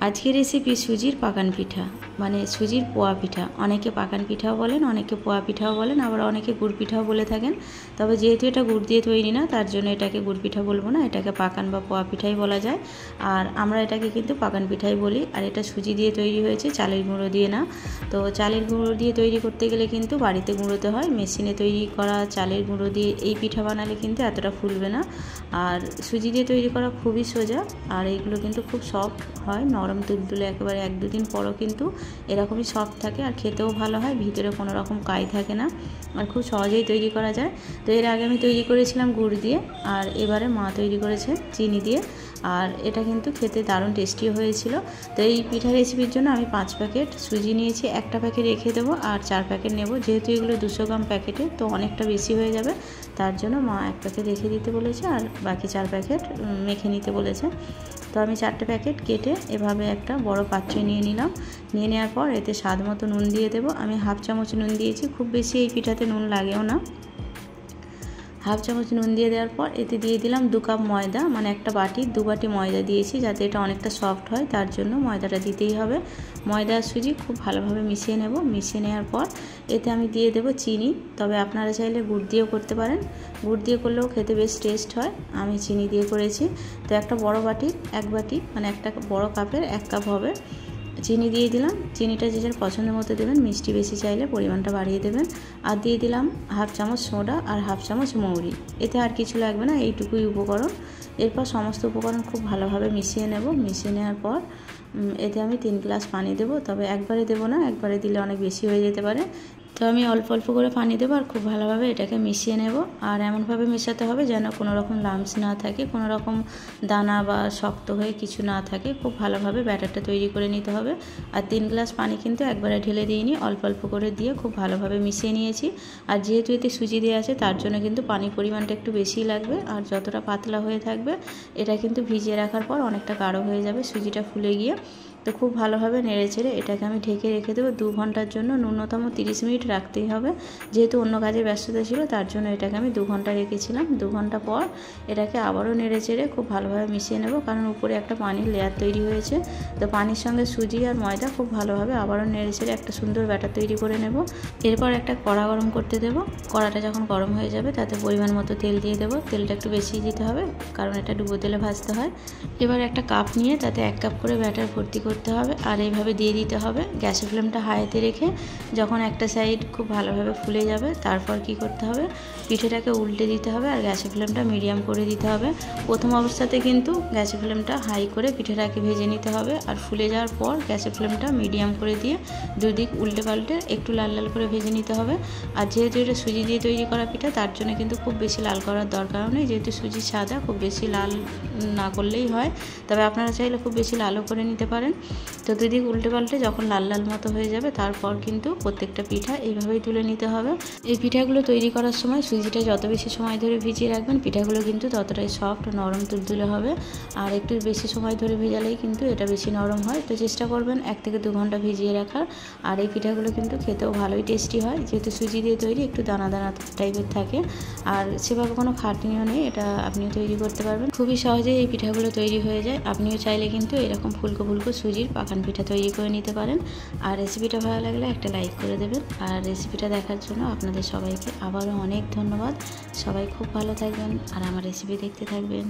আজকের রেসিপি সুজির পাকান পিঠা, মানে সুজির পোয়া পিঠা। অনেকে পাকান পিঠাও বলেন, অনেকে পোয়া পিঠাও বলেন, আবার অনেকে গুড় পিঠাও বলে থাকেন। তবে যেহেতু এটা গুড় দিয়ে তৈরি না, তার জন্য এটাকে গুড় পিঠা বলবো না, এটাকে পাকান বা পোয়া পিঠাই বলা যায়। আর আমরা এটাকে কিন্তু পাকান পিঠাই বলি। আর এটা সুজি দিয়ে তৈরি হয়েছে, চালের গুঁড়ো দিয়ে না। তো চালের গুঁড়ো দিয়ে তৈরি করতে গেলে কিন্তু বাড়িতে গুঁড়োতে হয়। মেশিনে তৈরি করা চালের গুঁড়ো দিয়ে এই পিঠা বানালে কিন্তু এতটা ফুলবে না। আর সুজি দিয়ে তৈরি করা খুবই সোজা, আর এইগুলো কিন্তু খুব সফট হয়, নরম তুলতুলে, একেবারে 1-2 দিন পরও কিন্তু এরকমই সফট থাকে। আর খেতেও ভালো হয়, ভিতরে কোনো রকম কাই থাকে না, আর খুব সহজেই তৈরি করা যায়। তো এর আগে আমি তৈরি করেছিলাম গুড় দিয়ে, আর এবারে মা তৈরি করেছে চিনি দিয়ে। আর এটা কিন্তু খেতে দারুণ টেস্টিও হয়েছিল। তো এই পিঠা রেসিপির জন্য আমি 5 প্যাকেট সুজি নিয়েছি। একটা প্যাকেট রেখে দেবো আর 4 প্যাকেট নেব, যেহেতু এগুলো 200 গ্রাম প্যাকেটে, তো অনেকটা বেশি হয়ে যাবে। তার জন্য মা 1 প্যাকেট রেখে দিতে বলেছে, আর বাকি 4 প্যাকেট মেখে নিতে বলেছে। তো আমি 4টে প্যাকেট কেটে এভাবে একটা বড় পাত্রে নিয়ে নিলাম। নিয়ে নেওয়ার পর এতে স্বাদ মতো নুন দিয়ে দেবো। আমি 1/2 চামচ নুন দিয়েছি, খুব বেশি এই পিঠাতে নুন লাগেও না। 1/2 চামচ নুন দিয়ে দেওয়ার পর এতে দিয়ে দিলাম 2 কাপ ময়দা, মানে একটা বাটি 2 বাটি ময়দা দিয়েছি, যাতে এটা অনেকটা সফট হয়, তার জন্য ময়দাটা দিতেই হবে। ময়দা আর সুজি খুব ভালোভাবে মিশিয়ে নেব। মিশিয়ে নেওয়ার পর এতে আমি দিয়ে দেব চিনি। তবে আপনারা চাইলে গুড় দিয়েও করতে পারেন, গুড় দিয়ে করলেও খেতে বেশ টেস্ট হয়। আমি চিনি দিয়ে করেছি। তো একটা বড় বাটির 1 বাটি, মানে একটা বড় কাপের 1 কাপ হবে, চিনি দিয়ে দিলাম। চিনিটা যে যার পছন্দ মতো দেবেন, মিষ্টি বেশি চাইলে পরিমাণটা বাড়িয়ে দেবেন। আর দিয়ে দিলাম 1/2 চামচ সোডা আর 1/2 চামচ মৌরি। এতে আর কিছু লাগবে না, এইটুকুই উপকরণ। এরপর সমস্ত উপকরণ খুব ভালোভাবে মিশিয়ে নেব। মিশিয়ে নেওয়ার পর এতে আমি 3 গ্লাস পানি দেবো। তবে একবারে দেবো না, একবারে দিলে অনেক বেশি হয়ে যেতে পারে। তো আমি অল্প অল্প করে পানি দেবো, আর খুব ভালোভাবে এটাকে মিশিয়ে নেব। আর এমনভাবে মেশাতে হবে যেন কোনো রকম লাম্পস না থাকে, কোনো রকম দানা বা শক্ত হয়ে কিছু না থাকে। খুব ভালোভাবে ব্যাটারটা তৈরি করে নিতে হবে। আর 3 গ্লাস পানি কিন্তু একবারে ঢেলে দিইনি, অল্প অল্প করে দিয়ে খুব ভালোভাবে মিশিয়ে নিয়েছি। আর যেহেতু এতে সুজি দেওয়া আছে, তার জন্য কিন্তু পানির পরিমাণটা একটু বেশিই লাগবে। আর যতটা পাতলা হয়ে থাকবে, এটা কিন্তু ভিজিয়ে রাখার পর অনেকটা গাঢ় হয়ে যাবে সুজিটা ফুলে গিয়ে। তো খুব ভালোভাবে নেড়ে চেড়ে এটাকে আমি ঢেকে রেখে দেবো 2 ঘন্টার জন্য। ন্যূনতম 30 মিনিট রাখতেই হবে, যেহেতু অন্য কাজে ব্যস্ততা ছিল, তার জন্য এটাকে আমি 2 ঘন্টা রেখেছিলাম। 2 ঘন্টা পর এটাকে আবারও নেড়ে চেড়ে খুব ভালোভাবে মিশিয়ে নেব, কারণ উপরে একটা পানির লেয়ার তৈরি হয়েছে। তো পানির সঙ্গে সুজি আর ময়দা খুব ভালোভাবে আবারও নেড়ে চেড়ে একটা সুন্দর ব্যাটার তৈরি করে নেব। এরপর একটা কড়া গরম করতে দেব। কড়াটা যখন গরম হয়ে যাবে, তাতে পরিমাণ মতো তেল দিয়ে দেবো। তেলটা একটু বেশি দিতে হবে, কারণ এটা ডুবো তেলে ভাজতে হয়। এবার একটা কাপ নিয়ে তাতে 1 কাপ করে ব্যাটার ভর্তি করতে হবে, আর এইভাবে দিয়ে দিতে হবে। গ্যাসের ফ্লেমটা হাইতে রেখে যখন একটা সাইড খুব ভালোভাবে ফুলে যাবে, তারপর কি করতে হবে, পিঠেটাকে উল্টে দিতে হবে, আর গ্যাসের ফ্লেমটা মিডিয়াম করে দিতে হবে। প্রথম অবস্থাতে কিন্তু গ্যাসের ফ্লেমটা হাই করে পিঠেটাকে ভেজে নিতে হবে, আর ফুলে যাওয়ার পর গ্যাসের ফ্লেমটা মিডিয়াম করে দিয়ে দুদিক উল্টে পাল্টে একটু লাল লাল করে ভেজে নিতে হবে। আর যেহেতু এটা সুজি দিয়ে তৈরি করা পিঠা, তার জন্য কিন্তু খুব বেশি লাল করার দরকারও নেই, যেহেতু সুজি সাদা, খুব বেশি লাল না করলেই হয়। তবে আপনারা চাইলে খুব বেশি লালও করে নিতে পারেন। তো দুদিক উল্টে পাল্টে যখন লাল লাল মতো হয়ে যাবে, তারপর কিন্তু প্রত্যেকটা পিঠা এইভাবেই তুলে নিতে হবে। এই পিঠাগুলো তৈরি করার সময় সুজিটা যত বেশি সময় ধরে ভিজিয়ে রাখবেন, পিঠাগুলো কিন্তু ততটাই সফট, নরম তুলতুলে হবে। আর একটু বেশি সময় ধরে ভেজালেই কিন্তু এটা বেশি নরম হয়। তো চেষ্টা করবেন 1 থেকে 2 ঘন্টা ভিজিয়ে রাখার। আর এই পিঠাগুলো কিন্তু খেতেও ভালোই টেস্টি হয়, যেহেতু সুজি দিয়ে তৈরি, একটু দানা দানা টাইপের থাকে। আর সেভাবে কোনো খাটনিও নেই, এটা আপনিও তৈরি করতে পারবেন। খুবই সহজেই এই পিঠাগুলো তৈরি হয়ে যায়। আপনিও চাইলে কিন্তু এরকম ফুলকো ফুলকো সুজির পাকান পিঠা তৈরি করে নিতে পারেন। আর রেসিপিটা ভালো লাগলে একটা লাইক করে দেবেন। আর রেসিপিটা দেখার জন্য আপনাদের সবাইকে আবারও অনেক ধন্যবাদ। সবাই খুব ভালো থাকবেন আর আমার রেসিপি দেখতে থাকবেন।